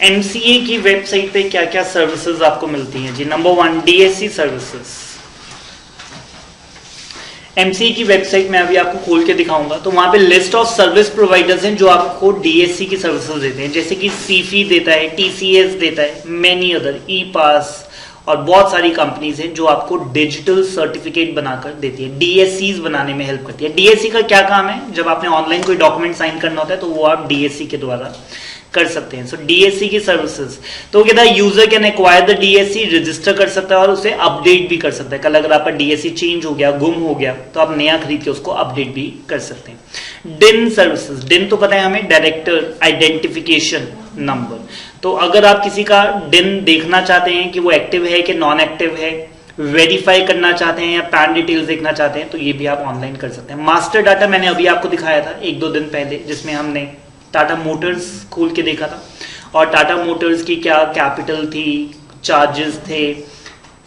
MCA की website पे क्या क्या सर्विसेज आपको मिलती हैं जी। Number 1 DSC services. एमसीए की वेबसाइट में अभी आपको खोल के दिखाऊंगा तो वहां पे लिस्ट ऑफ सर्विस प्रोवाइडर्स हैं जो आपको डीएससी की सर्विसेज देते हैं, जैसे कि सीफी देता है, टीसीएस देता है, मेनी अदर, ई पास और बहुत सारी कंपनीज हैं जो आपको डिजिटल सर्टिफिकेट बनाकर देती है, डीएससीज बनाने में हेल्प करती है। डीएससी का क्या काम है, जब आपने ऑनलाइन कोई डॉक्यूमेंट साइन करना होता है तो वो आप डीएससी के द्वारा कर सकते हैं। सो डीएससी की सर्विसेज तो कहता है user can acquire the DSC, register कर सकता है और उसे अपडेट भी कर सकता है। कल अगर आपका डीएससी चेंज हो गया, गुम हो गया, तो आप नया खरीद के उसको अपडेट भी कर सकते हैं। डिन सर्विसेज, डिन तो पता है हमें, डायरेक्टर आइडेंटिफिकेशन नंबर। तो अगर आप किसी का डिन देखना चाहते हैं कि वो एक्टिव है कि नॉन एक्टिव है, वेरीफाई करना चाहते हैं या पैन डिटेल्स देखना चाहते हैं, तो ये भी आप ऑनलाइन कर सकते हैं। मास्टर डाटा मैंने अभी आपको दिखाया था 1-2 दिन पहले, जिसमें हमने टाटा मोटर्स खोल के देखा था और टाटा मोटर्स की क्या कैपिटल थी, चार्जेस थे,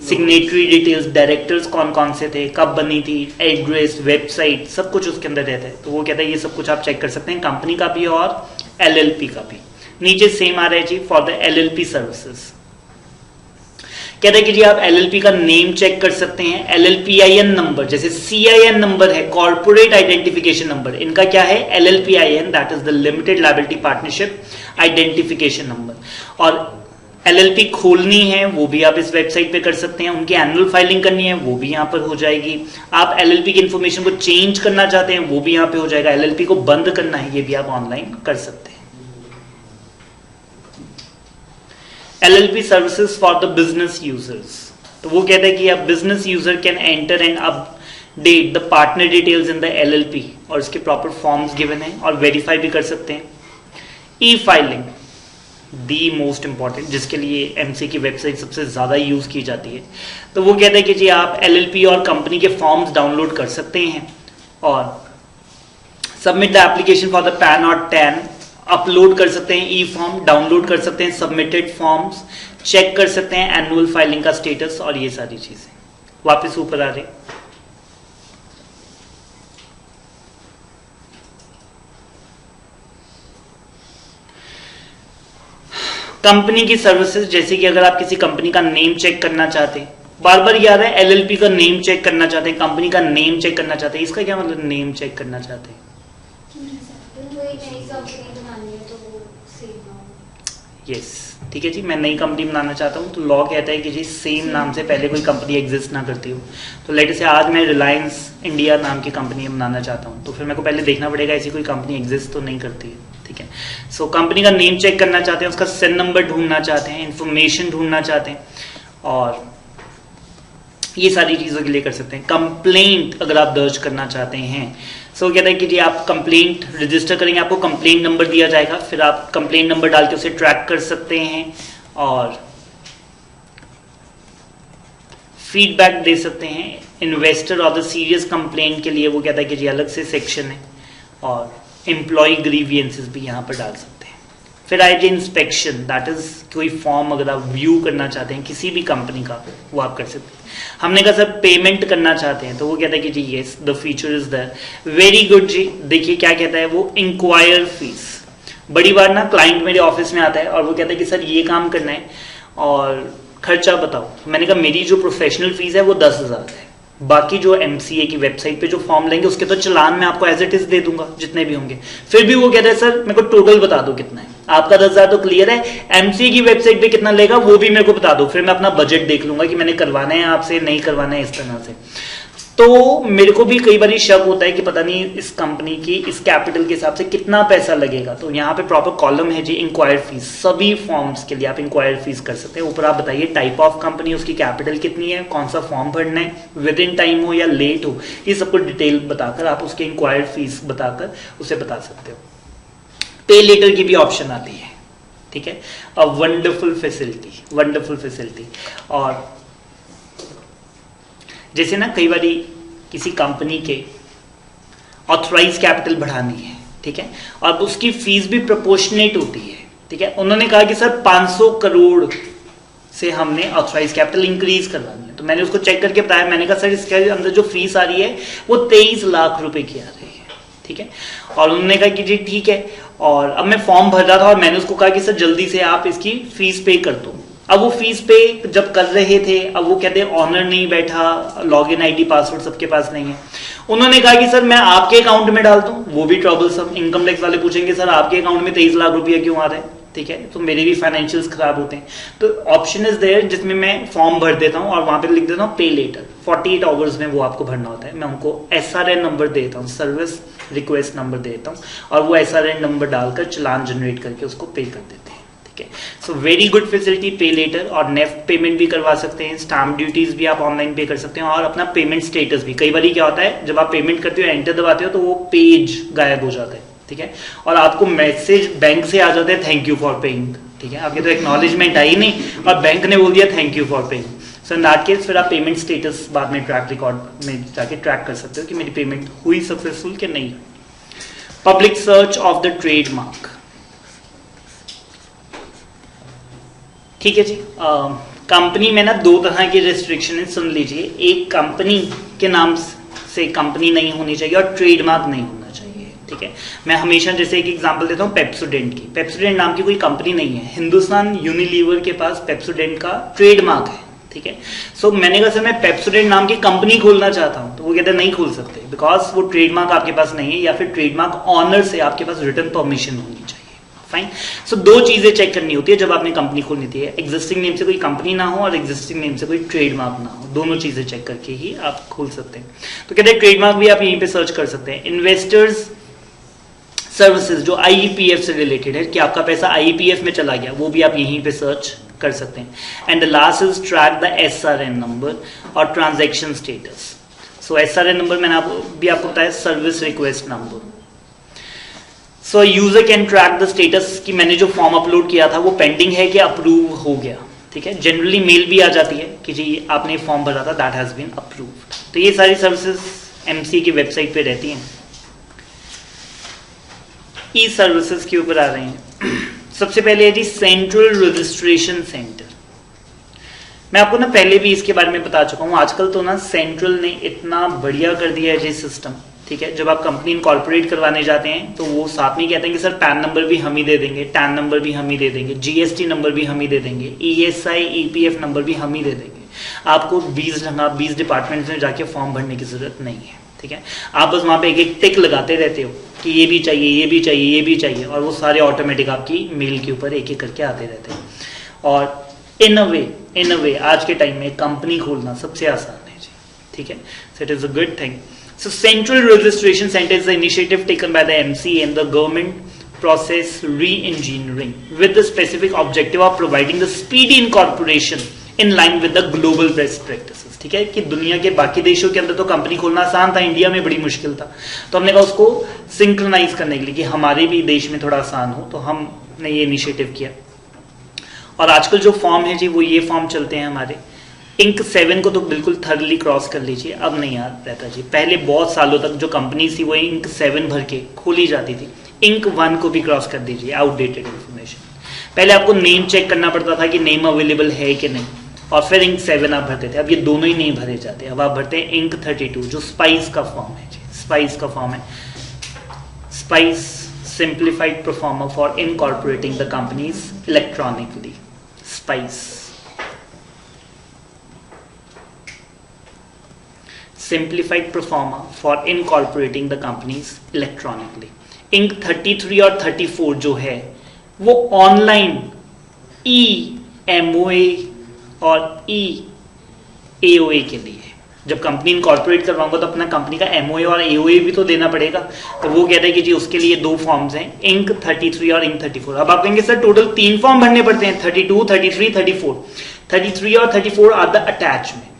सिग्नेटरी डिटेल्स, डायरेक्टर्स कौन कौन से थे, कब बनी थी, एड्रेस, वेबसाइट, सब कुछ उसके अंदर रहता है। तो वो कहता है ये सब कुछ आप चेक कर सकते हैं, कंपनी का भी और एलएलपी का भी। नीचे सेम आ रहा है जी फॉर द एलएलपी सर्विसेज। कहते हैं कि जी आप एलएलपी का नेम चेक कर सकते हैं, एलएलपीआईएन नंबर, जैसे सीआईएन नंबर है, कॉर्पोरेट आइडेंटिफिकेशन नंबर, इनका क्या है, LLPIN, that is the limited liability partnership identification number. और एलएलपी खोलनी है वो भी आप इस वेबसाइट पे कर सकते हैं, उनकी एनुअल फाइलिंग करनी है वो भी यहाँ पर हो जाएगी, आप एलएलपी की इंफॉर्मेशन को चेंज करना चाहते हैं वो भी यहाँ पे हो जाएगा, एलएलपी को बंद करना है ये भी आप ऑनलाइन कर सकते हैं। LLP services for the business users, तो वो कहता है कि अब business user can enter and update the partner details in the LLP और इसके प्रॉपर फॉर्म्स गिवन है और वेरीफाई भी कर सकते हैं। ई फाइलिंग दी मोस्ट इंपॉर्टेंट, जिसके लिए एमसी की वेबसाइट सबसे ज्यादा यूज की जाती है। तो वो कहता है कि जी आप LLP और कंपनी के फॉर्म्स डाउनलोड कर सकते हैं और submit the application for the pan और टैन, अपलोड कर सकते हैं, ई फॉर्म डाउनलोड कर सकते हैं, सबमिटेड फॉर्म्स चेक कर सकते हैं, एनुअल फाइलिंग का स्टेटस और ये सारी चीजें। वापस ऊपर आ रहे, कंपनी की सर्विसेज, जैसे कि अगर आप किसी कंपनी का नेम चेक करना चाहते हैं, बार बार याद है एलएलपी का नेम चेक करना चाहते हैं, कंपनी का नेम चेक करना चाहते हैं, इसका क्या मतलब नेम चेक करना चाहते हैं? यस, ठीक है जी, मैं नई कंपनी बनाना चाहता हूँ तो लॉ कहता है कि जी सेम नाम से पहले कोई कंपनी एग्जिस्ट ना करती हो। तो लेट से आज मैं रिलायंस इंडिया नाम की कंपनी बनाना चाहता हूँ तो फिर मेरे को पहले देखना पड़ेगा ऐसी कोई कंपनी एग्जिस्ट तो नहीं करती है, ठीक है। सो कंपनी का नेम चेक करना चाहते हैं, उसका सिन नंबर ढूंढना चाहते हैं, इंफॉर्मेशन ढूंढना चाहते हैं और ये सारी चीजों के लिए कर सकते हैं। कंप्लेंट अगर आप दर्ज करना चाहते हैं, सो कहता है कि जी आप कंप्लेंट रजिस्टर करेंगे, आपको कंप्लेंट नंबर दिया जाएगा, फिर आप कंप्लेंट नंबर डाल के उसे ट्रैक कर सकते हैं और फीडबैक दे सकते हैं। इन्वेस्टर और द सीरियस कंप्लेंट के लिए वो कहता है कि जी अलग से सेक्शन है और एम्प्लॉय ग्रीवियंसेस भी यहाँ पर डाल सकते हैं। फिर आए जी इंस्पेक्शन, दैट इज कोई फॉर्म अगर आप व्यू करना चाहते हैं किसी भी कंपनी का वो आप कर सकते हैं। हमने कहा सर पेमेंट करना चाहते हैं तो वो कहता है कि जी yes the feature is there, very good जी। देखिए क्या कहता है वो, इंक्वायर फीस। बड़ी बार ना क्लाइंट मेरे ऑफिस में आता है और वो कहता है कि सर ये काम करना है और खर्चा बताओ। मैंने कहा मेरी जो प्रोफेशनल फीस है वो 10,000 है, बाकी जो एमसीए की वेबसाइट पे जो फॉर्म लेंगे उसके तो चलान मैं आपको एज इट इज दे दूंगा जितने भी होंगे। फिर भी वो कहता है सर मेरे को टोटल बता दो कितना है, आपका 10,000 तो क्लियर है, एमसीए की वेबसाइट पे कितना लेगा वो भी मेरे को बता दो, फिर मैं अपना बजट देख लूंगा कि मैंने करवाना है आपसे नहीं करवाना है, इस तरह से। तो मेरे को भी कई बार शक होता है कि पता नहीं इस कंपनी की इस कैपिटल के हिसाब से कितना पैसा लगेगा। तो यहाँ पे प्रॉपर कॉलम है जी इंक्वायर फीस, सभी फॉर्म्स के लिए आप इंक्वायर फीस कर सकते हैं। ऊपर आप बताइए टाइप ऑफ कंपनी, उसकी कैपिटल कितनी है, कौन सा फॉर्म भरना है, विद इन टाइम हो या लेट हो, ये सबको डिटेल बताकर आप उसकी इंक्वायर फीस बताकर उसे बता सकते हो। पे लेटर की भी ऑप्शन आती है, ठीक है। A wonderful facility, wonderful facility. और जैसे ना कई बार किसी कंपनी के ऑथराइज कैपिटल बढ़ानी है, ठीक है, और उसकी फीस भी प्रोपोर्शनेट होती है, ठीक है। उन्होंने कहा कि सर 500 करोड़ से हमने ऑथराइज कैपिटल इंक्रीज करवानी है, तो मैंने उसको चेक करके बताया, मैंने कहा सर इसके अंदर जो फीस आ रही है वो 23 लाख रुपए की आ रही है, ठीक है। और उन्होंने कहा कि जी ठीक है, और अब मैं फॉर्म भर रहा था और मैंने उसको कहा कि सर जल्दी से आप इसकी फीस पे कर दो। अब वो फीस पे जब कर रहे थे, अब वो कहते हैं ऑनर नहीं बैठा, लॉगिन आईडी पासवर्ड सबके पास नहीं है। उन्होंने कहा कि सर मैं आपके अकाउंट में डाल दूं, वो भी ट्रबलसम। इनकम टैक्स वाले पूछेंगे सर आपके अकाउंट में 23 लाख रुपया क्यों आ रहा है, ठीक है, तो मेरे भी फाइनेंशियल्स खराब होते हैं। तो ऑप्शन इज देयर जिसमें मैं फॉर्म भर देता हूं और वहां पे लिख देता हूं पे लेटर। 48 आवर्स में वो आपको भरना होता है। मैं उनको SRN नंबर देता हूँ, सर्विस रिक्वेस्ट नंबर देता हूँ, और वो SRN नंबर डालकर चालान जनरेट करके उसको पे कर देते हैं, ठीक है। सो वेरी गुड फैसिलिटी, पे लेटर। और नेफ्ट पेमेंट भी करवा सकते हैं, स्टैम्प ड्यूटीज भी आप ऑनलाइन पे कर सकते हैं, और अपना पेमेंट स्टेटस भी। कई बार क्या होता है, जब आप पेमेंट करते हो एंटर दबाते हो तो वो पेज गायब हो जाता है, ठीक है, और आपको मैसेज बैंक से आ जाता है थैंक यू फॉर पेइंग, ठीक है। आपके तो एक्नॉलेजमेंट आई नहीं और बैंक ने बोल दिया thank you for paying. So in that case फिर आप पेमेंट स्टेटस बाद में ट्रैक रिकॉर्ड में जाके ट्रैक कर सकते हो कि मेरी पेमेंट हुई सक्सेसफुल कि नहीं। Public search of the trademark, ठीक है जी। कंपनी में ना दो तरह की रेस्ट्रिक्शन है, सुन लीजिए। एक कंपनी के नाम से कंपनी नहीं होनी चाहिए और ट्रेडमार्क नहीं होना चाहिए, ठीक है। मैं हमेशा जैसे एक एग्जांपल देता हूँ पेप्सोडेंट की। पेप्सोडेंट नाम की कोई कंपनी नहीं है, हिंदुस्तान यूनिलीवर के पास पेप्सोडेंट का ट्रेडमार्क है, ठीक है। सो मैंने कहा सर मैं पेप्सोडेंट नाम की कंपनी खोलना चाहता हूँ, तो वो कहते हैं नहीं खोल सकते, बिकॉज वो ट्रेडमार्क आपके पास नहीं है, या फिर ट्रेडमार्क ऑनर से आपके पास रिटर्न परमिशन होनी चाहिए। फाइन। सो दो चीजें चेक करनी होती है जब आपने कंपनी खोलनी थी, एग्जिस्टिंग नेम से कोई कंपनी ना हो और एग्जिस्टिंग नेम से कोई ट्रेडमार्क ना हो। दोनों चीजें चेक करके ही आप खोल सकते हैं। तो कहते हैं ट्रेडमार्क भी आप यहीं पे सर्च कर सकते हैं। इन्वेस्टर्स सर्विसेज जो IEPF से रिलेटेड है, कि आपका पैसा IEPF में चला गया, वो भी आप यहीं पे सर्च कर सकते हैं। And the last is track the SRN number और ट्रांजैक्शन स्टेटस। सो SRN नंबर मैंने आपको बताया, service request number. So user can track the status कि मैंने जो फॉर्म अपलोड किया था वो पेंडिंग है कि अप्रूव हो गया, ठीक है। जनरली मेल भी आ जाती है कि जी आपने फॉर्म भरा था, दैट हैज बीन अप्रूव्ड। तो ये सारी सर्विसेज MC की वेबसाइट पे रहती हैं। ई सर्विसेज के ऊपर आ रहे हैं। सबसे पहले है जी सेंट्रल रजिस्ट्रेशन सेंटर। मैं आपको ना पहले भी इसके बारे में बता चुका हूँ। आजकल तो ना सेंट्रल ने इतना बढ़िया कर दिया है जी सिस्टम, ठीक है। जब आप कंपनी इनकॉर्पोरेट करवाने जाते हैं तो वो साथ में कहते हैं कि सर पैन नंबर भी हम ही दे देंगे, टैन नंबर भी हम ही दे देंगे, GST नंबर भी हम ही दे देंगे, ESI EPF नंबर भी हम ही दे देंगे। आपको 20 डिपार्टमेंट में जाके फॉर्म भरने की जरूरत नहीं है, ठीक है। आप बस वहां पे एक एक टिक लगाते रहते हो कि ये भी चाहिए, ये भी चाहिए, ये भी चाहिए, और वो सारे ऑटोमेटिक आपकी मेल के ऊपर एक एक करके आते रहते हैं। और इन अ वे आज के टाइम में कंपनी खोलना सबसे आसान है जी, ठीक है। So it is a good thing. So Central Registration Center is the initiative taken by the MC and the government process re-engineering with the specific objective of providing the speedy incorporation in line with the global best practices, ठीक है। कि दुनिया के बाकी देशों के अंदर तो कंपनी खोलना आसान था, इंडिया में बड़ी मुश्किल था, तो हमने कहा उसको सिंक्रोनाइज करने के लिए कि हमारे भी देश में थोड़ा आसान हो, तो हमने ये इनिशिएटिव किया। और आजकल जो फॉर्म है जी वो ये फॉर्म चलते हैं हमारे। इंक 7 को तो बिल्कुल थर्डली क्रॉस कर लीजिए, अब नहीं याद रहता जी। पहले बहुत सालों तक जो कंपनी थी वो इंक 7 भर के खोली जाती थी। इंक 1 को भी क्रॉस कर दीजिए, आउटडेटेड इन्फॉर्मेशन। पहले आपको नेम चेक करना पड़ता था कि नेम अवेलेबल है कि नहीं, और फिर इंक 7 आप भरते थे। अब ये दोनों ही नहीं भरे जाते, अब आप भरते हैं इंक 32 जो स्पाइस का फॉर्म है जी। स्पाइस का फॉर्म है spice simplified proforma for incorporating the companies electronically. स्पाइस simplified proforma for incorporating the companies electronically. INC 33 और 34 जो है वो ऑनलाइन EMOA और EAOA के लिए है। जब कंपनी इनकॉर्पोरेट करवाऊंगा तो अपना कंपनी का MOA और AOA भी तो देना पड़ेगा, तो वो कहता है कि जी उसके लिए 2 फॉर्म्स हैं, इंक 33 और इंक 34। अब आप कहेंगे सर टोटल 3 फॉर्म भरने पड़ते हैं, 32, 33, 34। 33 और 34 आर द अटैचमेंट्स।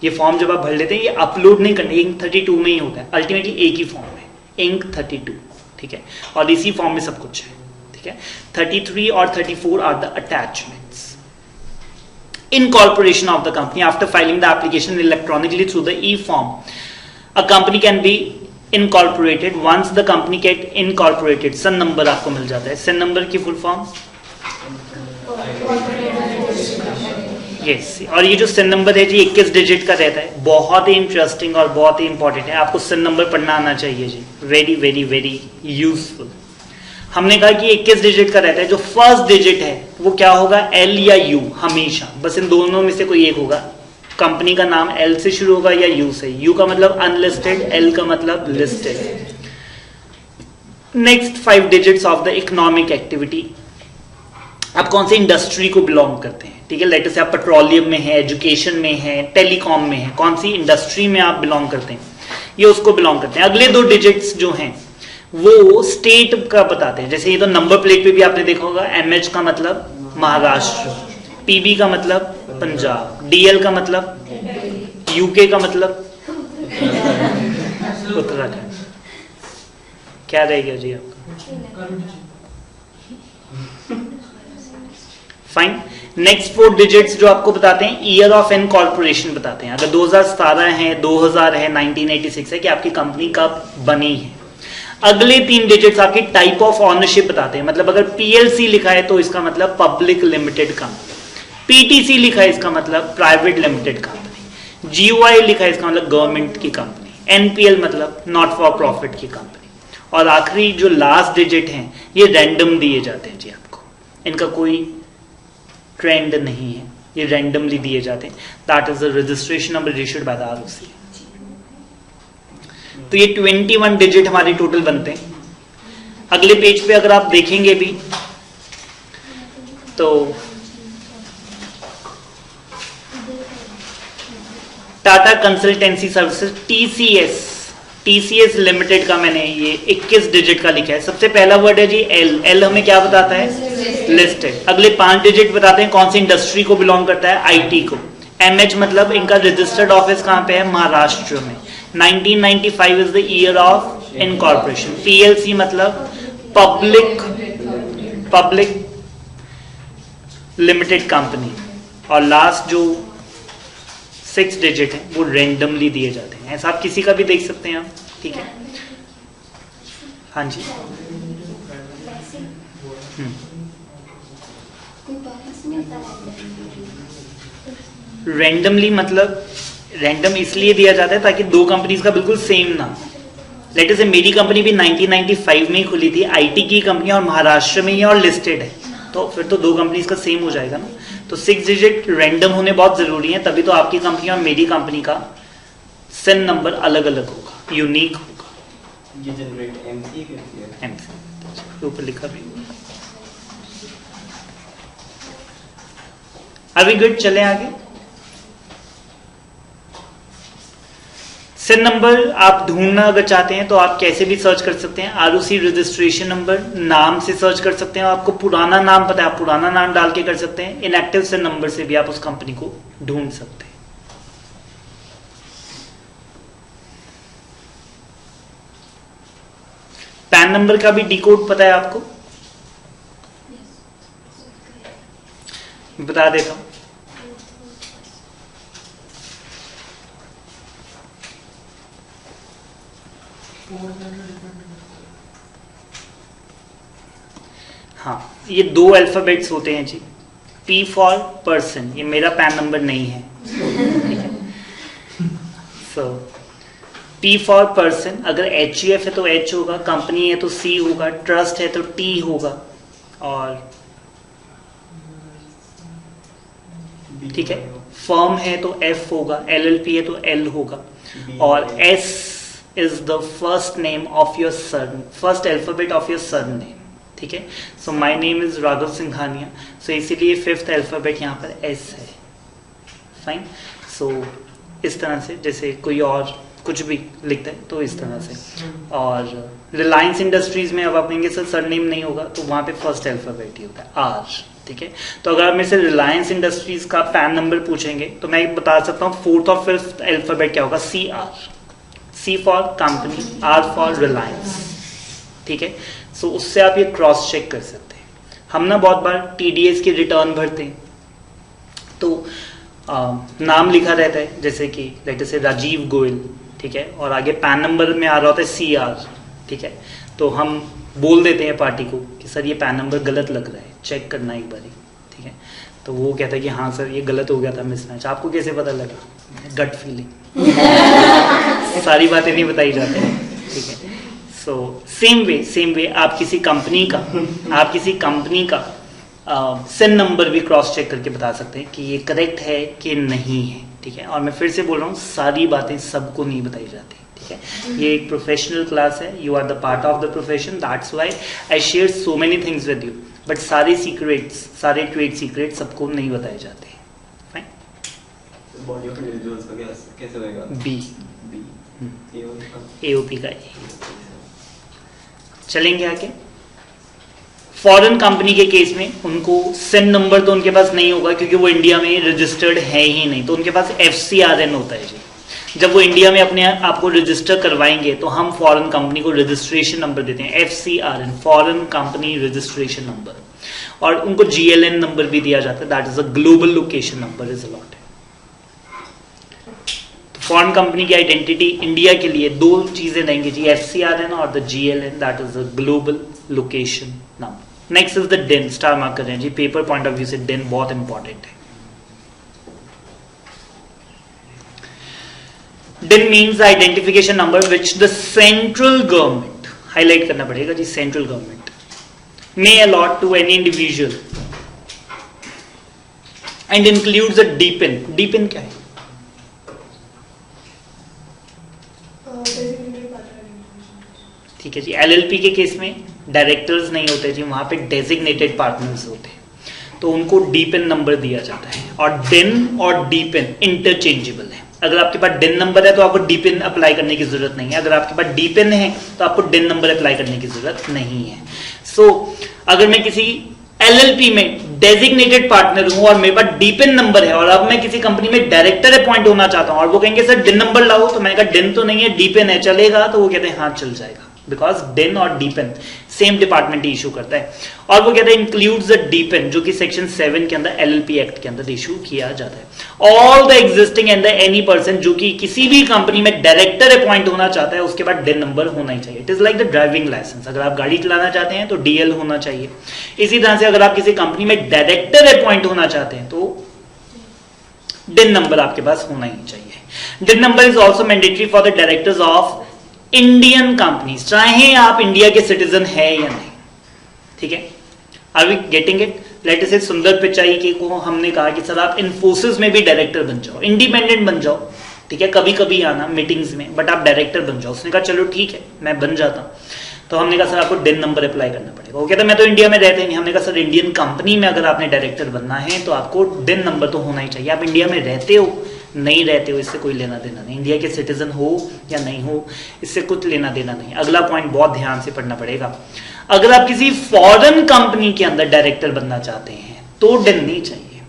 ये फॉर्म जब आप भर लेते हैं ये अपलोड नहीं करने, इंक 32 में ही होता है, अल्टीमेटली एक ही फॉर्म है, इंक 32, ठीक है। और इसी फॉर्म में सब कुछ है, ठीक है। 33 और 34 are the attachments. Incorporation of the company after filing the application electronically through the e-form, a company can be incorporated once the company get incorporated। CIN number आपको मिल जाता है। सन नंबर की फुल फॉर्म यस। और ये जो सिन number है जी 21 digit का रहता है, बहुत ही इंटरेस्टिंग और बहुत ही इंपॉर्टेंट है। आपको सिन नंबर पढ़ना आना चाहिए जी, वेरी वेरी वेरी यूजफुल। हमने कहा कि 21 डिजिट का रहता है, जो फर्स्ट डिजिट है वो क्या होगा, एल या यू, हमेशा बस इन दोनों में से कोई एक होगा। कंपनी का नाम एल से शुरू होगा या यू से। यू का मतलब अनलिस्टेड, एल का मतलब listed. Next 5 digits of the economic activity. आप कौन से इंडस्ट्री को बिलोंग करते हैं, ठीक है, लेटर से आप पेट्रोलियम में है, एजुकेशन में है, टेलीकॉम में है, कौन सी इंडस्ट्री में आप बिलोंग करते हैं, ये उसको बिलोंग करते हैं। अगले 2 डिजिट्स जो हैं वो स्टेट का बताते हैं। जैसे ये तो नंबर प्लेट पे भी आपने देखा होगा, एमएच का मतलब महाराष्ट्र, पीबी का मतलब पंजाब, डीएल का मतलब यूके का मतलब उत्तराखंड। क्या रहेगा जी आपका? फाइन। नेक्स्ट 4 डिजिट्स जो आपको बताते हैं ईयर ऑफ इनकॉर्पोरेशन बताते हैं। अगर 2017 है, 2000 है, 1986 है कि आपकी कंपनी कब बनी है। अगले 3 डिजिट्स आपकी टाइप ऑफ ऑनरशिप बताते हैं। मतलब अगर पीएलसी लिखा है तो इसका मतलब पब्लिक लिमिटेड कंपनी, पीटीसी लिखा है इसका मतलब प्राइवेट लिमिटेड कंपनी, जीओआई लिखा है इसका मतलब गवर्नमेंट की कंपनी, एनपीएल मतलब नॉट फॉर प्रॉफिट की कंपनी। और आखिरी जो लास्ट डिजिट हैं ये रैंडम दिए जाते हैं जी आपको, इनका कोई ट्रेंड नहीं है, ये रैंडमली दिए जाते हैं। That is the registration number issued by the ROC. तो ये 21 डिजिट हमारे टोटल बनते हैं। अगले पेज पे अगर आप देखेंगे भी तो Tata consultancy services TCS limited का मैंने ये 21 डिजिट का लिखा है। सबसे पहला वर्ड है जी एल। एल हमें क्या बताता है, लिस्टेड। अगले 5 डिजिट बताते हैं कौन सी इंडस्ट्री को बिलोंग करता है, आईटी को। एमएच मतलब इनका रजिस्टर्ड ऑफिस कहां पे है, महाराष्ट्र में। 1995 is the year of incorporation. PLC मतलब पब्लिक लिमिटेड कंपनी। और लास्ट जो 6 डिजिट है वो रेंडमली दिए जाते हैं। ऐसा आप किसी का भी देख सकते हैं आप, ठीक है। हाँ जी, रेंडमली मतलब रैंडम इसलिए दिया जाता है ताकि 2 कंपनीज का बिल्कुल सेम ना। लेट से मेरी कंपनी भी 1995 में ही खुली थी, आईटी की कंपनी और महाराष्ट्र में ही और लिस्टेड है, तो फिर तो 2 कंपनीज का सेम हो जाएगा ना। तो 6 डिजिट रैंडम होने बहुत जरूरी है, तभी तो आपकी कंपनी और मेरी कंपनी का सिन नंबर अलग अलग होगा, यूनिक होगा। ये जनरेट एमसी करती है, एमसी ऊपर लिखा भी होगा। अभी गुड, चले आगे। सिन नंबर आप ढूंढना अगर चाहते हैं तो आप कैसे भी सर्च कर सकते हैं। आरओसी रजिस्ट्रेशन नंबर नाम से सर्च कर सकते हैं। आपको पुराना नाम पता है, आप पुराना नाम डाल के कर सकते हैं। इनएक्टिव सिन नंबर से भी आप उस कंपनी को ढूंढ सकते हैं। पैन नंबर का भी डिकोड पता है आपको, बता देता हूं। हाँ, ये 2 अल्फाबेट्स होते हैं जी। P फॉर पर्सन, ये मेरा पैन नंबर नहीं है, ठीक है। सो P फॉर पर्सन, अगर HUF है तो H होगा, कंपनी है तो C होगा, ट्रस्ट है तो T होगा, और ठीक है, फर्म है तो F होगा, LLP है तो L होगा, और S is the first name of your surname, first alphabet of your surname, ठीक है। So my name is Raghav Singhania, so इसीलिए 5th अल्फाबेट यहाँ पर S है। फाइन। सो इस तरह से, जैसे कोई और कुछ भी लिखता है तो इस तरह से। और रिलायंस इंडस्ट्रीज में अब आप कहेंगे सर सरनेम नहीं होगा, तो वहाँ पे फर्स्ट अल्फाबेट ही होता है R, ठीक है। तो अगर आप मेरे से रिलायंस इंडस्ट्रीज का पैन नंबर पूछेंगे तो मैं बता सकता हूँ 4th और 5th अल्फाबेट क्या होगा, C for company, R for Reliance, ठीक है। सो उससे आप ये क्रॉस चेक कर सकते हैं। हम ना बहुत बार TDS की रिटर्न भरते हैं तो नाम लिखा रहता है, जैसे कि लेट से राजीव गोयल, ठीक है, और आगे पैन नंबर में आ रहा होता है CR, ठीक है। तो हम बोल देते हैं पार्टी को कि सर ये पैन नंबर गलत लग रहा है, चेक करना एक बारी, ठीक है। तो वो कहता है कि हाँ सर ये गलत हो गया था, मिसमैच। आपको कैसे पता लगा? Gut feeling. सारी बातें नहीं बताई जाती हैं, ठीक है। सो सेम वे आप किसी कंपनी का सिन नंबर भी क्रॉस चेक करके बता सकते हैं कि ये करेक्ट है कि नहीं है, ठीक है। और मैं फिर से बोल रहा हूँ, सारी बातें सबको नहीं बताई जाती, ठीक है। ये एक प्रोफेशनल क्लास है, you are the part of the profession, that's why I share so many things with you, but सारे सीक्रेट्स, सारे ट्रेड सीक्रेट सबको नहीं बताए जाते। फाइन। बॉडी ऑफ इंडिविजुअल्स का कैसे होएगा? बी बी एओपी का चलेंगे आगे। फॉरेन कंपनी के केस में उनको सिन नंबर तो उनके पास नहीं होगा क्योंकि वो इंडिया में रजिस्टर्ड है ही नहीं, तो उनके पास FCRN होता है जी। जब वो इंडिया में अपने आप को रजिस्टर करवाएंगे तो हम फॉरेन कंपनी को रजिस्ट्रेशन नंबर देते हैं, FCRN, foreign company registration number, और उनको GLN नंबर भी दिया जाता है, that is a global location number is allotted. Foreign company की आइडेंटिटी इंडिया के लिए दो चीजें रहेंगी जी, FCRN और the GLN, that is the global location number. Next is the DIN, star mark कर रहे हैं जी, पेपर पॉइंट ऑफ व्यू से DIN बहुत इंपॉर्टेंट है। DIN means identification number which the central government, highlight करना पड़ेगा जी, central government may allot to any individual and includes a DPIN। DPIN क्या है? ठीक है जी। LLP के केस में डायरेक्टर्स नहीं होते जी, वहां पे डेजिग्नेटेड पार्टनर्स होते हैं, तो उनको DPIN नंबर दिया जाता है। और DIN और DPIN इंटरचेंजेबल है। अगर आपके पास DIN नंबर है तो आपको DPIN अप्लाई करने की जरूरत नहीं है, अगर आपके पास DPIN है तो आपको DIN नंबर अप्लाई करने की जरूरत नहीं है। सो अगर मैं किसी LLP में डेजिग्नेटेड पार्टनर हूं और मेरे पास DPIN नंबर है और अब मैं किसी कंपनी में डायरेक्टर अपॉइंट होना चाहता हूं और वो कहेंगे सर DIN नंबर लाओ, तो मैंने कहा DIN तो नहीं है, DPIN है, चलेगा? तो वो कहते हैं हाँ चल जाएगा, बिकॉज DIN और DPIN सेम डिपार्टमेंट इशू करता है। और वो कहते हैं इंक्लूड्स द DPIN, जो कि सेक्शन 7 के अंदर LLP एक्ट के अंदर इशू किया जाता है। All the existing and the any person जो कि किसी भी कंपनी में डायरेक्टर अपॉइंट होना चाहता है, उसके बाद DIN नंबर होना ही चाहिए। It is like the driving licence, अगर आप गाड़ी चलाना चाहते हैं तो DL होना चाहिए। इसी तरह से अगर आप किसी कंपनी में डायरेक्टर अपॉइंट होना चाहते हैं तो DIN नंबर आपके पास होना ही चाहिए। DIN number is also mandatory for the directors of Indian companies, चाहे आप इंडिया के सिटीजन है या नहीं, ठीक है। Are we getting it? Let us say Sundar Pichai के को हमने कहा कि सर आप इन्फोसिस में भी डायरेक्टर बन जाओ, इंडिपेंडेंट बन जाओ, ठीक है, कभी कभी आना मीटिंग्स में, बट आप डायरेक्टर बन जाओ। उसने कहा चलो ठीक है मैं बन जाता हूँ। तो हमने कहा सर आपको DIN नंबर अप्लाई करना पड़ेगा। वो कहता मैं तो इंडिया में रहते नहीं। हमने कहा सर इंडियन कंपनी में अगर आपने डायरेक्टर बनना है तो आपको DIN नंबर तो होना ही चाहिए। आप इंडिया में रहते हो नहीं रहते हो इससे कोई लेना देना नहीं, इंडिया के सिटीजन हो या नहीं हो इससे कुछ लेना देना नहीं। अगला पॉइंट बहुत ध्यान से पढ़ना पड़ेगा, अगर आप किसी फॉरेन कंपनी के अंदर डायरेक्टर बनना चाहते हैं तो DIN नहीं चाहिए,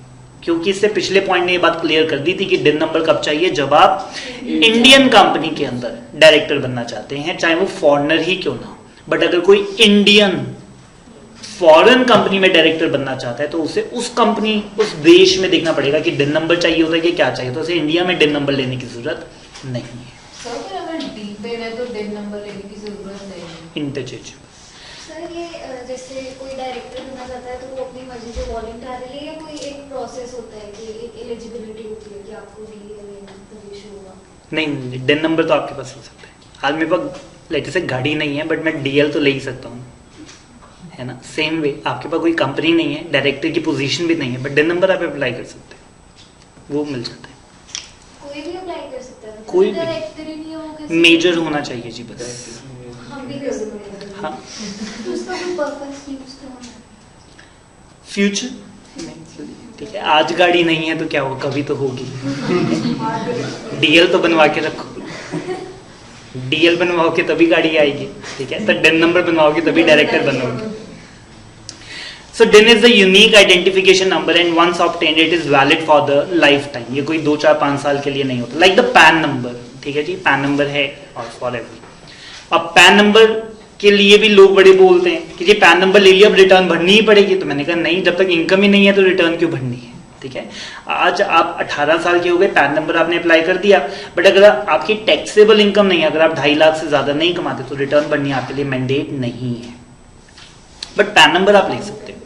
क्योंकि इससे पिछले पॉइंट ने ये बात क्लियर कर दी थी कि DIN नंबर कब चाहिए, जब आप इंडियन कंपनी के अंदर डायरेक्टर बनना चाहते हैं, चाहे वो फॉरेनर ही क्यों ना हो। बट अगर कोई इंडियन फॉरेन कंपनी में डायरेक्टर बनना चाहता है तो उसे उस कंपनी उस देश में देखना पड़ेगा कि DIN नंबर चाहिए होता है कि क्या चाहिए, तो उसे इंडिया में DIN नंबर लेने की जरूरत नहीं है। सर फिर अगर DPIN है तो DIN नंबर लेने की जरूरत नहीं है। इंटरचेंजेबल। सर ये जैसे कोई डायरेक्टर बनना चाहता है तो वो अपनी मर्जी से वॉलंटरली, या कोई एक प्रोसेस होता है कि एक एलिजिबिलिटी होती है कि आपको DL इशू होगा? नहीं, DIN नंबर तो आपके पास हो सकता है। आज मेरे पास लेटे से गाड़ी नहीं है बट मैं DL तो ले ही सकता हूँ, है ना। सेम वे आपके पास कोई कंपनी नहीं है, डायरेक्टर की पोजीशन भी नहीं है, बट DIN नंबर आप अप्लाई कर सकते हैं, वो मिल जाता है। कोई भी अप्लाई कर सकता है? कोई भी। डायरेक्टर ही नहीं हो कैसे? मेजर होना चाहिए जी बस। हम भी कर सकते हैं। हाँ, तो उसका कोई पर्पस यूज तो होना है? फ्यूचर ठीक है, आज गाड़ी नहीं है तो क्या होगा, कभी तो होगी। DL तो बनवा के रखो, DL बनवाओगे तभी गाड़ी आएगी, ठीक है। तो DIN नंबर बनवाओगे तभी डायरेक्टर बनोगे। So DIN is the unique identification number and once obtained it is valid for the lifetime। ये कोई 2, 4, 5 साल के लिए नहीं होता, like the PAN नंबर, ठीक है जी, PAN नंबर है और फॉर एवर। अब PAN नंबर के लिए भी लोग बड़े बोलते हैं कि जी PAN नंबर ले लिया अब रिटर्न भरनी ही पड़ेगी, तो मैंने कहा नहीं, जब तक इनकम ही नहीं है तो रिटर्न क्यों भरनी है, ठीक है। आज आप 18 साल के हो गए, PAN नंबर आपने अप्लाई कर दिया, बट अगर आपकी टैक्सेबल इनकम नहीं है, अगर आप 2.5 लाख से ज्यादा नहीं कमाते तो रिटर्न भरनी आपके लिए मैंडेट नहीं है, बट PAN नंबर आप ले सकते हो।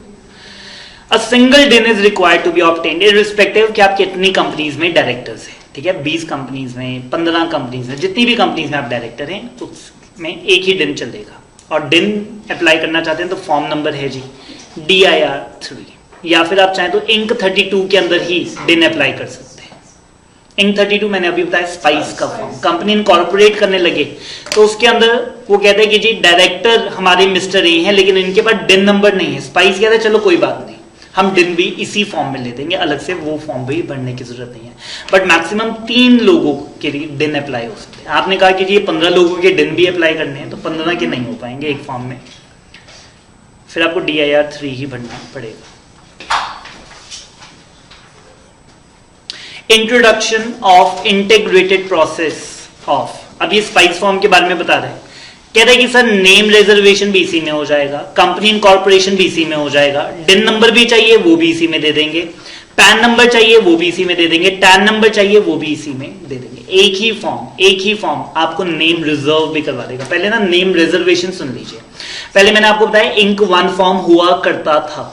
A single DIN is required to be obtained irrespective कि आप कितनी कंपनीज में डायरेक्टर्स हैं, ठीक है। 20 कंपनीज में, 15 कंपनीज में, जितनी भी कंपनीज में आप डायरेक्टर हैं, तो में एक ही दिन चलेगा, और दिन अप्लाई करना चाहते हैं तो फॉर्म नंबर है जी DIR3, या फिर आप चाहें तो इंक 32 के अंदर ही दिन अप्लाई कर सकते हैं। इंक 32 मैंने अभी बताया स्पाइस का फॉर्म, कंपनी इनकॉर्पोरेट करने लगे तो उसके अंदर वो कहते हैं कि जी डायरेक्टर हमारे मिस्टर ए हैं लेकिन इनके पास डिन नंबर नहीं है। स्पाइस कहता है चलो कोई बात नहीं, हम डिन भी इसी फॉर्म में ले देंगे, अलग से वो फॉर्म भी भरने की जरूरत नहीं है। बट मैक्सिमम 3 लोगों के लिए डिन अप्लाई हो सकते हैं। आपने कहा कि जी 15 लोगों के डिन भी अप्लाई करने हैं तो 15 के नहीं हो पाएंगे एक फॉर्म में, फिर आपको DIR3 ही भरना पड़ेगा। Introduction of integrated process of, अब ये स्पाइस फॉर्म के बारे में बता रहे हैं। कह रहे हैं कि सर नेम रिजर्वेशन भी इसी में हो जाएगा, कंपनी इनकॉर्पोरेशन भी इसी में हो जाएगा, डिन नंबर भी चाहिए वो भी इसी में दे देंगे, पैन नंबर चाहिए वो भी इसी में दे देंगे, टैन नंबर चाहिए वो भी इसी में दे देंगे। एक ही फॉर्म आपको नेम रिजर्व भी करवा देगा। पहले ना नेम रिजर्वेशन सुन लीजिए। पहले मैंने आपको बताया इंक 1 फॉर्म हुआ करता था,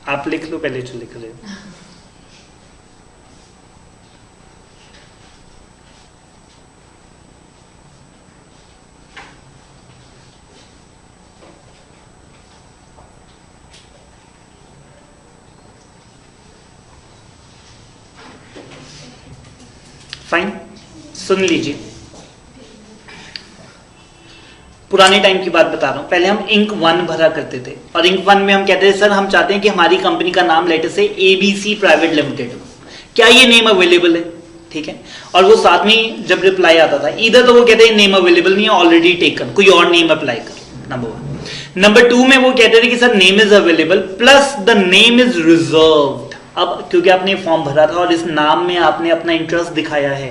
आप लिख लो पहले जो लिख रहे हो। फाइन, सुन लीजिए, पुराने टाइम की बात बता रहा हूं। पहले हम इंक 1 भरा करते थे और इंक 1 में हम कहते थे सर हम चाहते हैं कि हमारी कंपनी का नाम लेटर से ABC प्राइवेट लिमिटेड हो, क्या ये नेम अवेलेबल है? ठीक है, और वो साथ में जब रिप्लाई आता था इधर तो वो कहते हैं नेम अवेलेबल नहीं है, ऑलरेडी टेकन, कोई और नेम अप्लाई करो, नंबर 1। नंबर 2 में वो कहते थे कि sir name is available plus the name is reserved. अब क्योंकि आपने फॉर्म भरा था और इस नाम में आपने अपना इंटरेस्ट दिखाया है,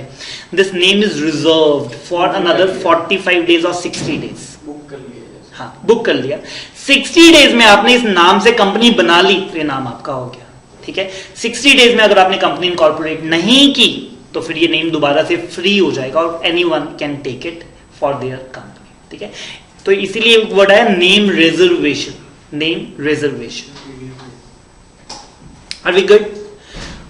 this name is reserved for another 45 days और 60 डेज। बुक कर लिया, हाँ बुक कर लिया। 60 डेज में आपने इस नाम से कंपनी बना ली तो ये नाम आपका हो गया। ठीक है, 60 डेज में अगर आपने कंपनी इनकॉर्पोरेट नहीं की तो फिर ये नेम दोबारा से फ्री हो जाएगा और anyone can take it for their company. ठीक है, तो इसीलिए वर्ड है name reservation, name reservation. Are we good?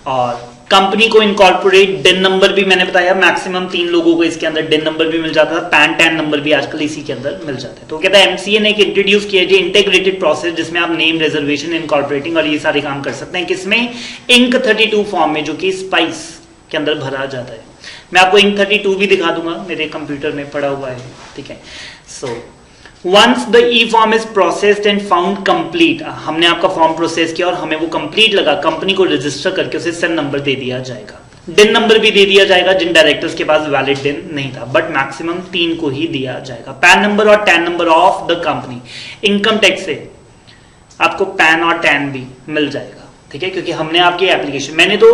और कंपनी को इनकॉर्पोरेट, डिन नंबर भी मैंने बताया मैक्सिमम 3 लोगों को इसके अंदर डिन नंबर भी मिल जाता था, पैन टैन नंबर भी आजकल इसी के अंदर मिल जाता है। तो कहता है MCA ने एक इंट्रोड्यूस किया जी इंटीग्रेटेड प्रोसेस जिसमें आप नेम रिजर्वेशन, इनकॉर्पोरेटिंग और ये सारे काम कर सकते हैं। किसमें? इंक 32 फॉर्म में, जो कि स्पाइस के अंदर भरा जाता है। मैं आपको इंक 32 भी दिखा दूंगा, मेरे कंप्यूटर में पड़ा हुआ है। ठीक है, so once the e form is processed and found complete, हमने आपका फॉर्म प्रोसेस किया और हमें वो कंप्लीट लगा, कंपनी को रजिस्टर करके उसे SIN नंबर दे दिया जाएगा, डिन नंबर भी दे दिया जाएगा जिन डायरेक्टर्स के पास वैलिड डिन नहीं था, बट मैक्सिमम 3 को ही दिया जाएगा। पैन नंबर और tan number of the company, income tax से आपको पैन और टैन भी मिल जाएगा। ठीक है, क्योंकि हमने आपकी एप्लीकेशन, मैंने तो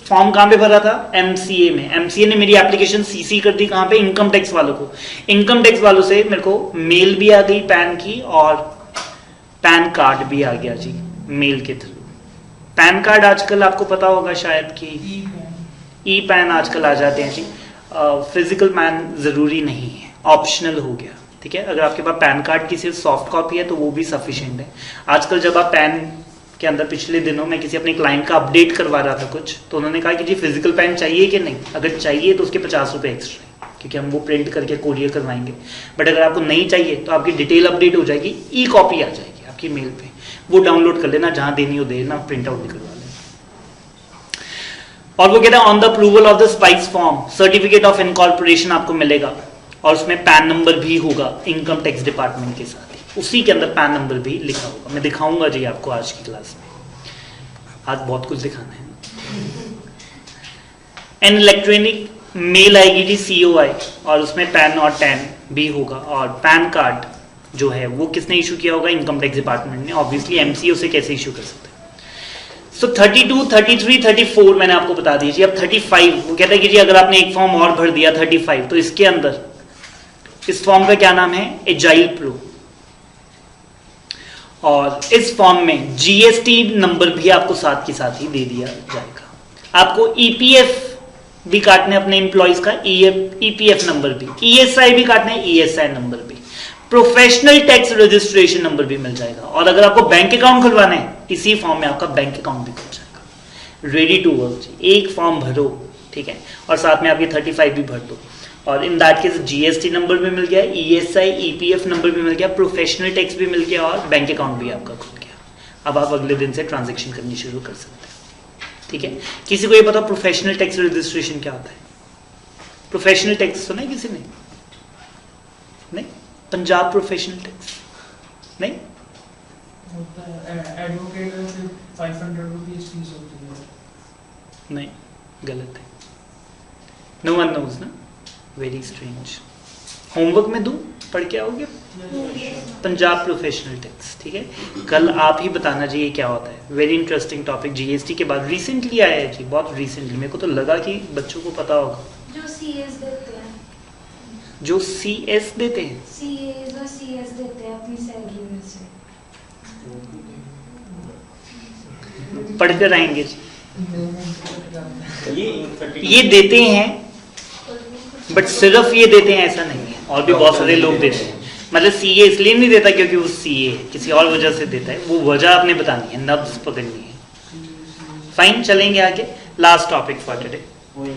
फॉर्म कहां पे भरा था? MCA में। MCA ने मेरी एप्लीकेशन CC कर दी कहां पे? इनकम टैक्स वालों को। इनकम टैक्स वालों से मेरे को मेल भी आ गई पैन की और पैन कार्ड भी आ गया जी मेल के थ्रू। पैन कार्ड आजकल आपको पता होगा शायद कि ई पैन आजकल आ जाते हैं जी, फिजिकल पैन जरूरी नहीं है, ऑप्शनल हो गया। ठीक है, अगर आपके पास पैन कार्ड की सिर्फ सॉफ्ट कॉपी है तो वो भी सफिशिएंट है। आजकल जब आप पैन के अंदर, पिछले दिनों मैं किसी अपने क्लाइंट का अपडेट करवा रहा था कुछ, तो उन्होंने कहा कि जी फिजिकल पैन चाहिए कि नहीं, अगर चाहिए तो उसके 50 रुपये एक्स्ट्रा, क्योंकि हम वो प्रिंट करके कोरियर करवाएंगे। बट अगर आपको नहीं चाहिए तो आपकी डिटेल अपडेट हो जाएगी, ई कॉपी आ जाएगी आपकी मेल पे, वो डाउनलोड कर लेना, जहां देनी हो देना, प्रिंट आउट निकलवा लेना। और वो कहता है on the approval of the spice form certificate of incorporation आपको मिलेगा और उसमें पैन नंबर भी होगा इनकम टैक्स डिपार्टमेंट के साथ ही, उसी के अंदर पैन नंबर भी लिखा होगा। मैं दिखाऊंगा जी आपको आज की क्लास में, आज बहुत कुछ दिखाना है। एन इलेक्ट्रॉनिक मेल आएगी जी COI और उसमें पैन और टैन भी होगा, और पैन कार्ड जो है वो किसने इशू किया होगा? इनकम टैक्स डिपार्टमेंट ने। ऑब्वियसली MCA उसे कैसे इशू कर सकते हैं? सो 32, 33, 34 मैंने आपको बता दी जी। अब 35 वो कहता है कि जी अगर आपने एक फॉर्म और भर दिया 35, तो इसके अंदर इस फॉर्म का क्या नाम है? Agile pro. और इस फॉर्म में GST नंबर भी आपको साथ के साथ ही दे दिया जाएगा। आपको EPF भी काटने अपने एम्प्लॉइज का, EPF नंबर भी, ESI भी काटने, ESI नंबर भी, प्रोफेशनल टैक्स रजिस्ट्रेशन नंबर भी मिल जाएगा। और अगर आपको बैंक अकाउंट खुलवाना है इसी फॉर्म में आपका बैंक अकाउंट भी खुल जाएगा। रेडी टू वर्क, एक फॉर्म भरो, ठीक है, और साथ में आप ये 35 भी भर दो, और in that case GST number भी मिल गया, ईएसआई ईपीएफ नंबर भी मिल गया, प्रोफेशनल टैक्स भी मिल गया, और बैंक अकाउंट भी आपका खुल गया। अब आप अगले दिन से ट्रांजैक्शन करनी शुरू कर सकते हैं, ठीक है। किसी को ये पता प्रोफेशनल टैक्स रजिस्ट्रेशन क्या होता है? प्रोफेशनल टैक्स सुना है किसी ने? नहीं? पंजाब प्रोफेशनल टैक्स नहीं होता है, एडवोकेट है, फिर 500 रुपीज फीस होती है। नहीं, गलत है। नो वन नोज ना, वेरी स्ट्रेंज। होमवर्क में दूं, पढ़ के आओगे? पंजाब प्रोफेशनल टैक्स, ठीक है। कल आप ही बताना जी ये क्या होता है। वेरी इंटरेस्टिंग टॉपिक, जीएसटी के बाद रिसेंटली आया है जी, बहुत रिसेंटली। मेरे को तो लगा कि बच्चों को पता होगा। जो सीएस देते हैं, जो सीएस देते हैं, सीएस देते हैं अपनी सैलरी में से। पढ़कर आएंगे जी। ये ये देते हैं, बट सिर्फ ये देते हैं ऐसा नहीं है, और भी बहुत सारे लोग देते हैं। मतलब सीए इसलिए नहीं देता क्योंकि वो सीए है, किसी और वजह से देता है। वो वजह आपने बतानी है, नब्ज पकड़नी है। फाइन, चलेंगे आगे। Last topic for today. वो ये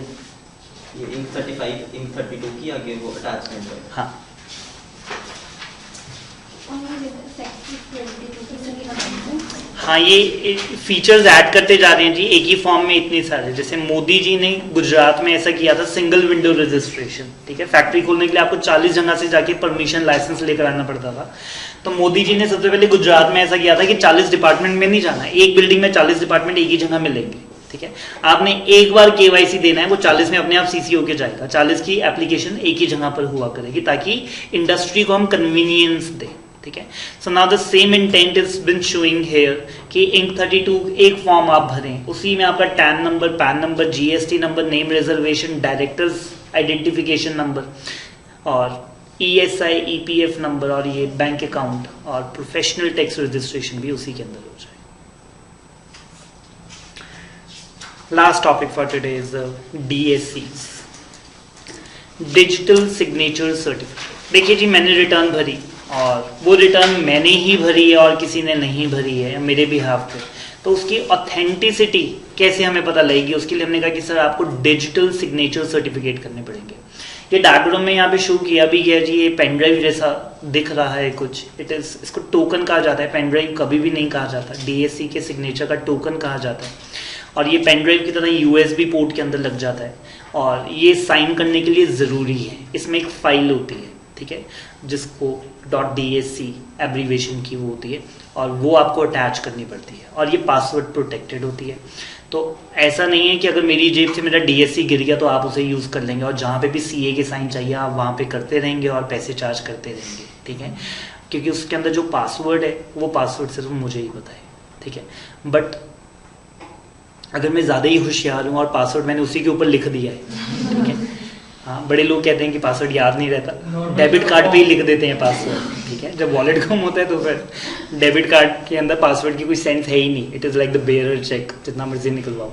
इंक 35 इंक 32 की आगे वो अटैचमेंट है। हाँ, हाँ, ये फीचर्स ऐड करते जा रहे हैं जी, एक ही फॉर्म में इतने सारे। जैसे मोदी जी ने गुजरात में ऐसा किया था, सिंगल विंडो रजिस्ट्रेशन, ठीक है। फैक्ट्री खोलने के लिए आपको 40 जगह से जाके परमिशन लाइसेंस लेकर आना पड़ता था। तो मोदी जी ने सबसे पहले गुजरात में ऐसा किया था कि 40 डिपार्टमेंट में नहीं जाना, एक बिल्डिंग में 40 डिपार्टमेंट एक ही जगह मिलेंगे, ठीक है। आपने एक बार केवाईसी देना है, वो 40 में अपने आप सीसी होके जाएगा। 40 की एप्लीकेशन एक ही जगह पर हुआ करेगी, ताकि इंडस्ट्री को हम कन्वीनियंस दें, ठीक है। So now the same intent is been showing here कि इंक 32 एक फॉर्म आप भरें, उसी में आपका tan number, pan number, GST number, name reservation, directors identification number, और ईएसआई ईपीएफ नंबर, और ये बैंक अकाउंट और प्रोफेशनल टैक्स रजिस्ट्रेशन भी उसी के अंदर हो जाए। Last topic for today is DSCs, digital signature certificate. देखिए जी, मैंने रिटर्न भरी, और वो रिटर्न मैंने ही भरी है और किसी ने नहीं भरी है मेरे बिहाफ पे, तो उसकी ऑथेंटिसिटी कैसे हमें पता लगेगी? उसके लिए हमने कहा कि सर आपको डिजिटल सिग्नेचर सर्टिफिकेट करने पड़ेंगे। ये डायग्राम में यहाँ पे शो किया भी गया जी, ये पेन ड्राइव जैसा दिख रहा है कुछ। इट इज, इसको टोकन कहा जाता है, पेन ड्राइव कभी भी नहीं कहा जाता। DSC के सिग्नेचर का टोकन कहा जाता है, और ये पेन ड्राइव की तरह USB पोर्ट के अंदर लग जाता है, और ये साइन करने के लिए ज़रूरी है। इसमें एक फाइल होती है, ठीक है, जिसको .DSC एब्रीवेशन की वो होती है, और वो आपको अटैच करनी पड़ती है, और ये पासवर्ड प्रोटेक्टेड होती है। तो ऐसा नहीं है कि अगर मेरी जेब से मेरा DSC गिर गया तो आप उसे यूज़ कर लेंगे, और जहाँ पे भी CA के साइन चाहिए आप वहाँ पे करते रहेंगे और पैसे चार्ज करते रहेंगे, ठीक है। क्योंकि उसके अंदर जो पासवर्ड है वो पासवर्ड सिर्फ मुझे ही पता है, ठीक है। बट अगर मैं ज़्यादा ही होशियार हूँ और पासवर्ड मैंने उसी के ऊपर लिख दिया है, ठीक है। हाँ, बड़े लोग कहते हैं कि पासवर्ड याद नहीं रहता, डेबिट कार्ड पे ही लिख देते हैं पासवर्ड, ठीक है। जब वॉलेट गुम होता है तो फिर डेबिट कार्ड के अंदर पासवर्ड की कोई सेंस है ही नहीं। It is like the bearer cheque, जितना मर्जी निकलवाओ।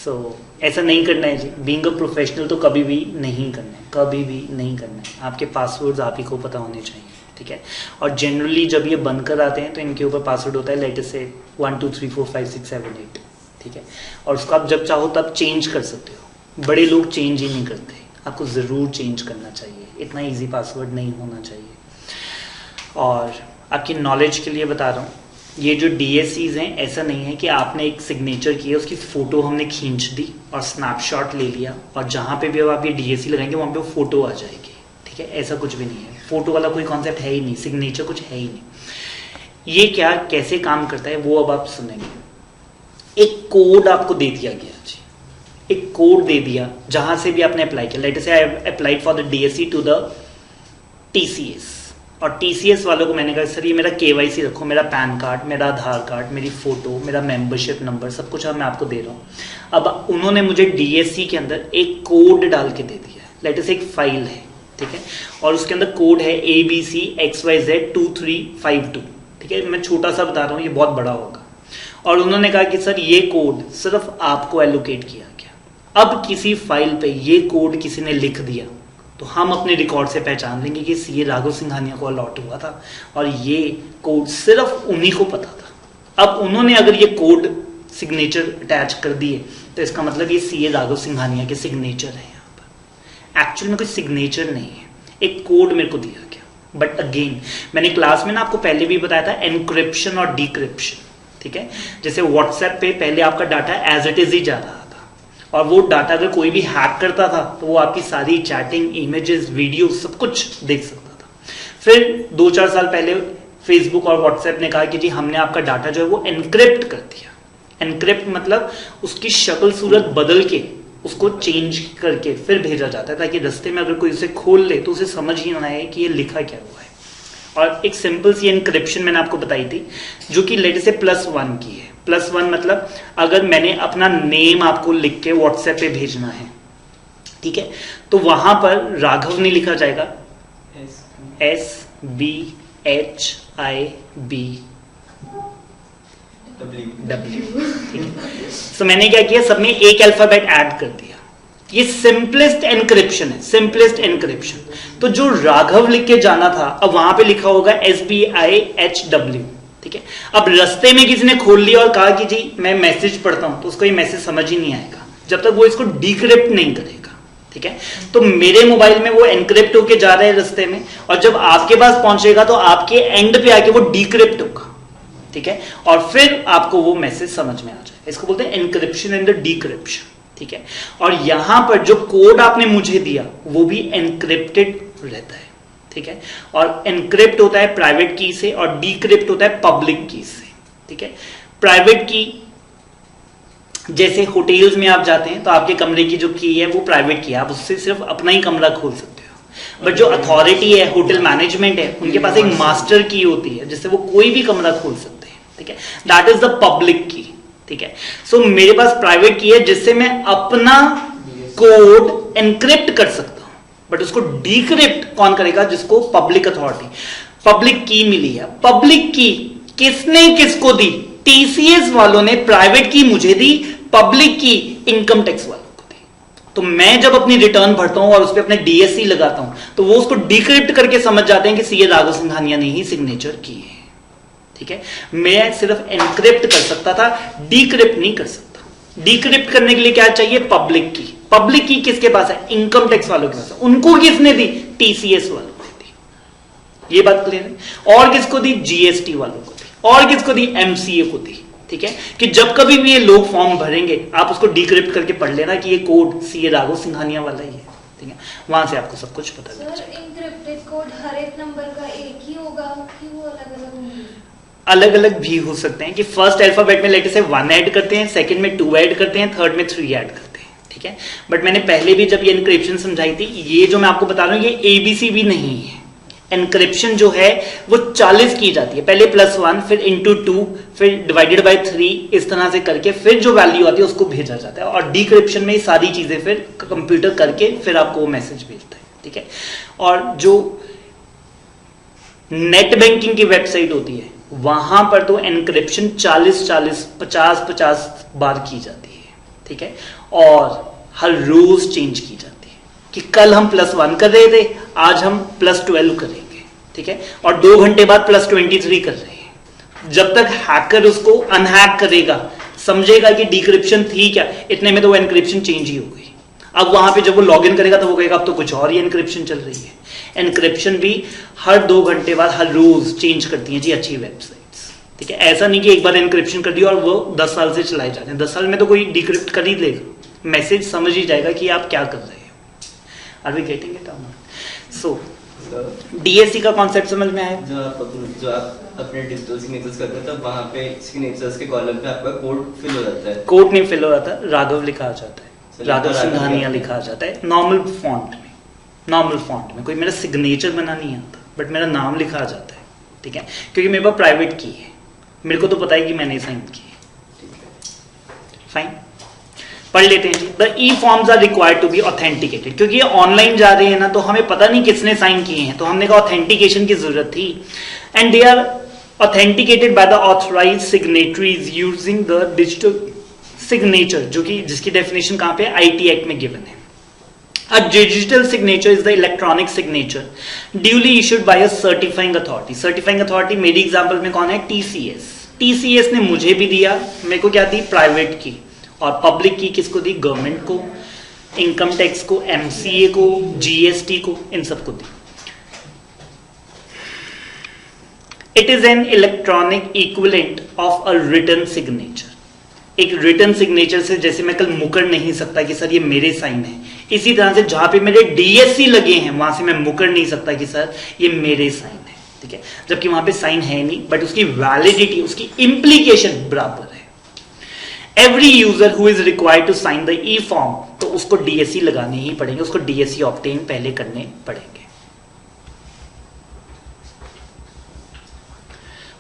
सो ऐसा नहीं करना है जी। बीइंग अ प्रोफेशनल तो कभी भी नहीं करना है, कभी भी नहीं करना है। आपके पासवर्ड्स आप ही को पता होने चाहिए, ठीक है। और जनरली जब ये बनकर आते हैं तो इनके ऊपर पासवर्ड होता है, लेट अस से 1 2 3 4 5 6 7 8, ठीक है। और उसको आप जब चाहो तब चेंज कर सकते हो। बड़े लोग चेंज ही नहीं करते, आपको ज़रूर चेंज करना चाहिए। इतना इजी पासवर्ड नहीं होना चाहिए। और आपकी नॉलेज के लिए बता रहा हूँ, ये जो DSCs हैं, ऐसा नहीं है कि आपने एक सिग्नेचर किया, उसकी फ़ोटो हमने खींच दी और स्नैपशॉट ले लिया, और जहाँ पे भी अब आप ये DSC लगाएंगे वहाँ पे वो फ़ोटो आ जाएगी, ठीक है। ऐसा कुछ भी नहीं है, फ़ोटो वाला कोई कॉन्सेप्ट है ही नहीं, सिग्नेचर कुछ है ही नहीं। ये क्या कैसे काम करता है वो अब आप सुनेंगे। एक कोड आपको दे दिया गया जी, एक कोड दे दिया जहां से भी आपने अप्लाई किया। Let us say I applied for the DSC to the TCS, और TCS वालों को मैंने कहा सर ये मेरा KYC रखो, मेरा पैन कार्ड, मेरा आधार कार्ड, मेरी फ़ोटो, मेरा मेंबरशिप नंबर, सब कुछ अब मैं आपको दे रहा हूँ। अब उन्होंने मुझे DSC के अंदर एक कोड डाल के दे दिया है। लेट अस से एक फाइल है, ठीक है, और उसके अंदर कोड है ABCXYZ2352, ठीक है। मैं छोटा सा बता रहा हूँ, ये बहुत बड़ा होगा। और उन्होंने कहा कि सर ये कोड सिर्फ आपको एलोकेट किया गया। अब किसी फाइल पे ये कोड किसी ने लिख दिया तो हम अपने रिकॉर्ड से पहचान लेंगे कि CA राघव सिंघानिया को अलॉट हुआ था, और ये कोड सिर्फ उन्हीं को पता था। अब उन्होंने अगर ये कोड सिग्नेचर अटैच कर दिए तो इसका मतलब ये सीए राघव सिंघानिया के सिग्नेचर है। यहाँ पर एक्चुअल में कोई सिग्नेचर नहीं है, एक कोड मेरे को दिया गया। बट अगेन मैंने क्लास में ना आपको पहले भी बताया था एनक्रिप्शन और डिक्रिप्शन, ठीक है। जैसे व्हाट्सएप पे पहले आपका डाटा एज इट इज ही जा रहा था, और वो डाटा अगर कोई भी हैक करता था तो वो आपकी सारी चैटिंग, इमेजेस, वीडियो सब कुछ देख सकता था। फिर 2-4 साल पहले फेसबुक और व्हाट्सएप ने कहा कि जी हमने आपका डाटा जो है वो एनक्रिप्ट कर दिया। एनक्रिप्ट मतलब उसकी शक्ल सूरत बदल के उसको चेंज करके फिर भेजा जाता है, ताकि रास्ते में अगर कोई उसे खोल ले तो उसे समझ ही ना आए कि ये लिखा क्या हुआ है। और एक सिंपल सी एनक्रिप्शन मैंने आपको बताई थी, जो कि लेट से +1 की है। +1 मतलब अगर मैंने अपना नेम आपको लिख के व्हाट्सएप पे भेजना है, ठीक है, तो वहां पर राघव नहीं लिखा जाएगा, SBHIB W, ठीक है। तो मैंने क्या किया, सब में एक अल्फाबेट ऐड कर दिया। ये सिंपलेस्ट एनक्रिप्शन है, सिंपलेस्ट एनक्रिप्शन। तो जो राघव लिख के जाना था अब वहां पे लिखा होगा SBIHW, ठीक है। अब रास्ते में किसी ने खोल लिया और कहा कि जी मैं मैसेज पढ़ता हूं, तो उसको ये मैसेज समझ ही नहीं आएगा जब तक वो इसको डिक्रिप्ट नहीं करेगा, ठीक है। तो मेरे मोबाइल में वो एनक्रिप्ट होके जा रहा है रास्ते में, और जब आपके पास पहुंचेगा तो आपके एंड पे आके वो डिक्रिप्ट होगा, ठीक है, और फिर आपको वो मैसेज समझ में आ जाए। इसको बोलते हैं एनक्रिप्शन एंड डिक्रिप्शन, ठीक है। और यहां पर जो कोड आपने मुझे दिया वो भी एनक्रिप्टेड रहता है, ठीक है। और एनक्रिप्ट होता है प्राइवेट की से और डिक्रिप्ट होता है पब्लिक की से, ठीक है। प्राइवेट की जैसे होटल्स में आप जाते हैं तो आपके कमरे की जो की है वो प्राइवेट की है, आप उससे सिर्फ अपना ही कमरा खोल सकते हो। बट जो अथॉरिटी है, होटल मैनेजमेंट है, उनके पास एक मास्टर की होती है जिससे वो कोई भी कमरा खोल सकते हैं, ठीक है। दैट इज द पब्लिक की, ठीक है। सो मेरे पास प्राइवेट की है जिससे मैं अपना कोड एनक्रिप्ट कर सकता हूं, बट उसको डिक्रिप्ट कौन करेगा, जिसको पब्लिक अथॉरिटी, पब्लिक की मिली है। पब्लिक की किसने किसको दी, टीसीएस वालों ने प्राइवेट की मुझे दी, पब्लिक की इनकम टैक्स वालों को दी। तो मैं जब अपनी रिटर्न भरता हूं और उस पर अपने डीएससी लगाता हूं तो वो उसको डिक्रिप्ट करके समझ जाते हैं कि सीए राघव सिंघानिया ने ही सिग्नेचर की है, ठीक है। मैं सिर्फ एनक्रिप्ट कर सकता था, डिक्रिप्ट नहीं कर सकता। डिक्रिप्ट करने के लिए क्या चाहिए, पब्लिक की। पब्लिक की किसके पास है, इनकम टैक्स वालों के पास है। उनको किसने दी, टीसीएस वालों को दी। ये बात क्लियर है। और किसको दी, जीएसटी वालों को दी। और किसको दी, एमसीए को दी, ठीक है। कि जब कभी भी ये लोग फॉर्म भरेंगे आप उसको डिक्रिप्ट करके पढ़ लेना कि ये कोड सीए राघव सिंघानिया वाला ही है, ठीक है। वहां से आपको सब कुछ पता चल जाएगा। इनक्रिप्टेड कोड हर एक नंबर का एक ही होगा कि वो अलग-अलग होंगे? अलग अलग भी हो सकते हैं कि फर्स्ट अल्फाबेट में लेटर से 1 ऐड करते हैं, सेकंड में 2 ऐड करते हैं, थर्ड में 3 ऐड करते हैं, ठीक है। बट मैंने पहले भी जब ये एनक्रिप्शन समझाई थी, ये जो मैं आपको बता रहा हूं ये एबीसी भी नहीं है। एनक्रिप्शन जो है वो 40 की जाती है, पहले +1 फिर *2 फिर डिवाइडेड बाय 3, इस तरह से करके फिर जो वैल्यू आती है उसको भेजा जाता है। और डिक्रिप्शन में ये सारी चीजें फिर कंप्यूटर करके फिर आपको वो मैसेज भेजता है, ठीक है। और जो नेट बैंकिंग की वेबसाइट होती है वहां पर तो एनक्रिप्शन 40-40 50-50 बार की जाती है, ठीक है। और हर रोज चेंज की जाती है कि कल हम +1 कर रहे थे, आज हम +12 करेंगे, ठीक है। और 2 घंटे बाद +23 कर रहे हैं। जब तक हैकर उसको अनहैक करेगा, समझेगा कि डिक्रिप्शन थी क्या, इतने में तो वो एनक्रिप्शन चेंज ही हो गई। अब वहां पे जब वो लॉगिन करेगा तो वो कहेगा अब तो कुछ और ही एनक्रिप्शन चल रही है। एनक्रिप्शन भी हर 2 घंटे बाद हर रोज चेंज करती हैं जी अच्छी वेबसाइट्स, ठीक है। ऐसा नहीं कि एक बार एनक्रिप्शन कर दिया और वो 10 साल से चलाए जा रहे हैं। 10 साल में तो कोई डिक्रिप्ट कर ही लेगा, मैसेज समझ ही जाएगा कि आप क्या कर रहे हो। Are we getting it? So DSC का कॉन्सेप्ट समझ में आया? जो आप अपने डिजिटल सिग्नेचर्स करते हैं तब वहां पे सिग्नेचर्स के कॉलम पे आपका कोड फिल हो जाता है। कोड नहीं फिल हो जाता, राघव लिखा आ जाता है, राघव सिंघानिया लिखा आ जाता है नॉर्मल फॉन्ट में। नॉर्मल फॉन्ट में कोई मेरा सिग्नेचर बना नहीं आता, बट मेरा नाम लिखा आ जाता है, ठीक है। क्योंकि मेरे पास प्राइवेट की है, मेरे को तो पता है कि मैंने साइन की है। फाइन, पढ़ लेते हैं जी। The e forms are required to be authenticated. क्योंकि ये ऑनलाइन जा रहे हैं ना, तो हमें पता नहीं किसने साइन किए हैं, तो हमने कहा ऑथेंटिकेशन की जरूरत थी। And they are authenticated by the authorised signatories using the digital signature, जो कि जिसकी डेफिनेशन कहां पे आईटी एक्ट में गिवन है। A digital signature is the electronic signature duly issued by a certifying authority. Certifying authority मेरी example में कौन है? TCS, TCS ने मुझे भी दिया, मेरे को क्या दी, प्राइवेट की, और पब्लिक की किसको दी, गवर्नमेंट को, इनकम टैक्स को, MCA को, GST को, इन सबको दी। It is an electronic equivalent of a written signature. एक रिटन सिग्नेचर से जैसे मैं कल मुकर नहीं सकता कि सर ये मेरे साइन है, इसी तरह से जहां पे मेरे DSC लगे हैं वहां से मैं मुकर नहीं सकता कि सर ये मेरे साइन है, ठीक है, जबकि वहां पे साइन है नहीं, बट उसकी वैलिडिटी, उसकी इंप्लीकेशन बराबर है। Every user who is required to sign the e form, तो उसको DSC लगाने ही पड़ेंगे, उसको DSC ऑब्टेन पहले करने पड़ेंगे।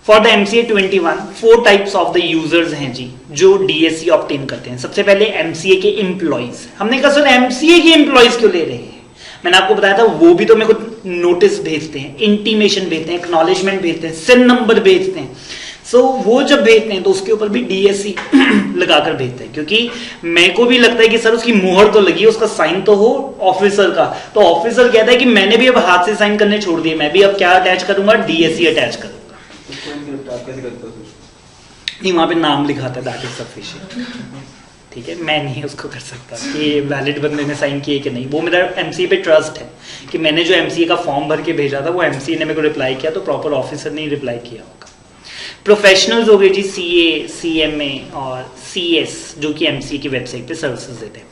For the MCA 21 4 types of the users हैं जी जो DSC ऑब्टेन करते हैं। सबसे पहले MCA के एम्प्लॉइज। हमने कहा सर MCA के एम्प्लॉइज क्यों ले रहे हैं, मैंने आपको बताया था वो भी तो मेरे को नोटिस भेजते हैं, इंटीमेशन भेजते हैं, एक्नॉलेजमेंट भेजते हैं, सिन नंबर भेजते हैं। सो वो जब भेजते हैं तो उसके ऊपर भी DSC लगाकर भेजते हैं, क्योंकि मेरे को भी लगता है कि सर उसकी मोहर तो लगी, उसका साइन तो हो ऑफिसर का, तो ऑफिसर कहता है कि मैंने भी अब हाथ से साइन करने छोड़ दिए, मैं भी अब क्या अटैच करूंगा, DSC अटैच करूंगा। आप कैसे करते हो? नहीं, वहां पे नाम लिखा था, दैट इज सफिशिएंट, ठीक है, मैं नहीं उसको कर सकता कि वैलिड बंदे ने साइन किए कि नहीं। वो मेरा MCA पे ट्रस्ट है कि मैंने जो MCA का फॉर्म भर के भेजा था वो MCA ने मेरे को रिप्लाई किया, तो प्रॉपर ऑफिसर ने रिप्लाई किया होगा। प्रोफेशनल्स हो गए जी, CA, CMA और CS जो कि MCA की वेबसाइट पे सर्विसेज देते हैं।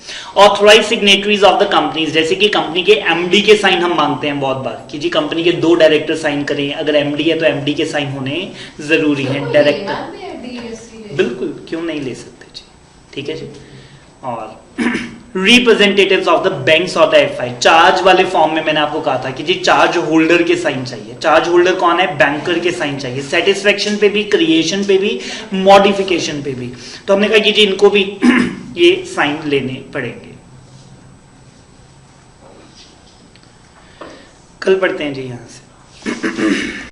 Authorise signatories of the companies, जैसे कि कंपनी के MD के साइन हम मांगते हैं बहुत बार कि जी कंपनी के 2 डायरेक्टर साइन करें, अगर MD है तो MD के साइन होने जरूरी है। डायरेक्टर बिल्कुल क्यों नहीं ले सकते जी, ठीक है जी। और रिप्रेजेंटेटिव्स ऑफ द बैंक्स और द FI, चार्ज वाले फॉर्म में मैंने आपको कहा था कि जी चार्ज होल्डर के साइन चाहिए। चार्ज होल्डर कौन है, बैंकर के साइन चाहिए, सेटिस्फेक्शन पे भी, क्रिएशन पे भी, मॉडिफिकेशन पे भी। तो हमने कहा कि जी इनको भी ये साइन लेने पड़ेंगे। कल पढ़ते हैं जी यहां से।